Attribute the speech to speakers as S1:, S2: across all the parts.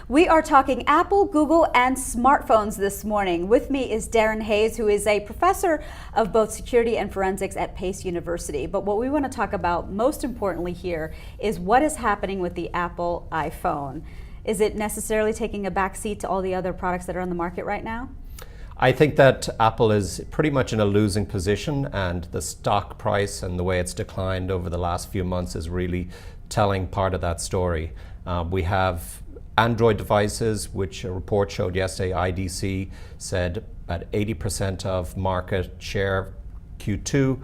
S1: We are talking Apple, Google, and smartphones this morning. With me is Darren Hayes, who is a professor of both security and forensics at Pace University. But what we want to talk about most importantly here is what is happening with the Apple iPhone. Is it necessarily taking a backseat to all the other products that are on the market right now?
S2: I think that Apple is pretty much in a losing position, and the stock price and the way it's declined over the last few months is really telling part of that story. We have Android devices, which a report showed yesterday, IDC said at 80% of market share Q2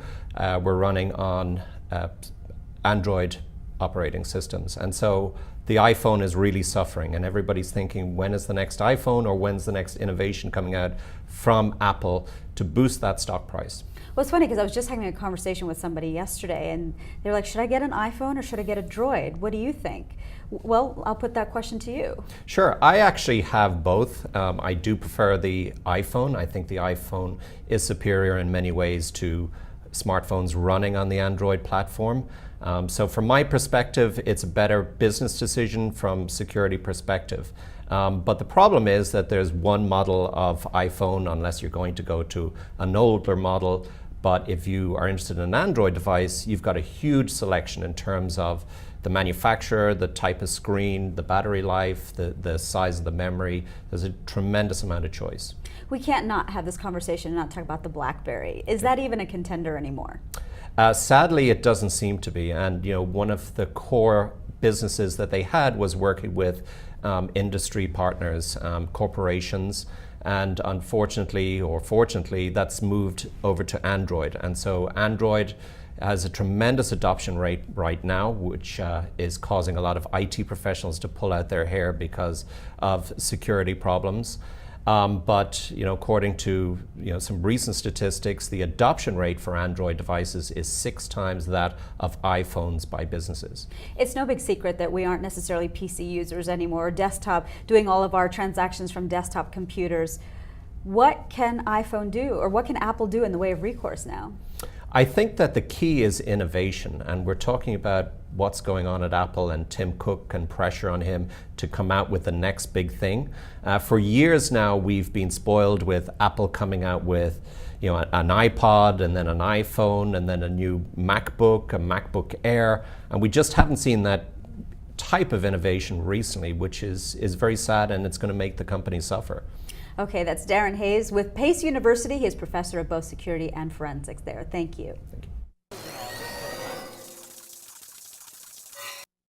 S2: were running on Android operating systems. And so the iPhone is really suffering, and everybody's thinking, when is the next iPhone or when's the next innovation coming out from Apple to boost that stock price?
S1: Well, it's funny because I was just having a conversation with somebody yesterday and they were like, should I get an iPhone or should I get a Droid? What do you think? Well, I'll put that question to you.
S2: Sure, I actually have both. I do prefer the iPhone. I think the iPhone is superior in many ways to smartphones running on the Android platform. So from my perspective, it's a better business decision from security perspective. But the problem is that there's one model of iPhone, unless you're going to go to an older model. But if you are interested in an Android device, you've got a huge selection in terms of the manufacturer, the type of screen, the battery life, the size of the memory. There's a tremendous amount of choice.
S1: We can't not have this conversation and not talk about the BlackBerry. Is that even a contender anymore?
S2: Sadly, it doesn't seem to be. And one of the core businesses that they had was working with industry partners, corporations. And unfortunately, or fortunately, that's moved over to Android. And so Android has a tremendous adoption rate right now, which is causing a lot of IT professionals to pull out their hair because of security problems. But according to some recent statistics, the adoption rate for Android devices is 6 times that of iPhones by businesses.
S1: It's no big secret that we aren't necessarily PC users anymore, or desktop, doing all of our transactions from desktop computers. What can iPhone do, or what can Apple do in the way of recourse now?
S2: I think that the key is innovation, and we're talking about what's going on at Apple and Tim Cook and pressure on him to come out with the next big thing. For years now, we've been spoiled with Apple coming out with an iPod and then an iPhone and then a new MacBook, a MacBook Air, and we just haven't seen that type of innovation recently, which is very sad, and it's going to make the company suffer.
S1: Okay, that's Darren Hayes with Pace University. He is professor of both security and forensics there. Thank you.
S2: Thank you.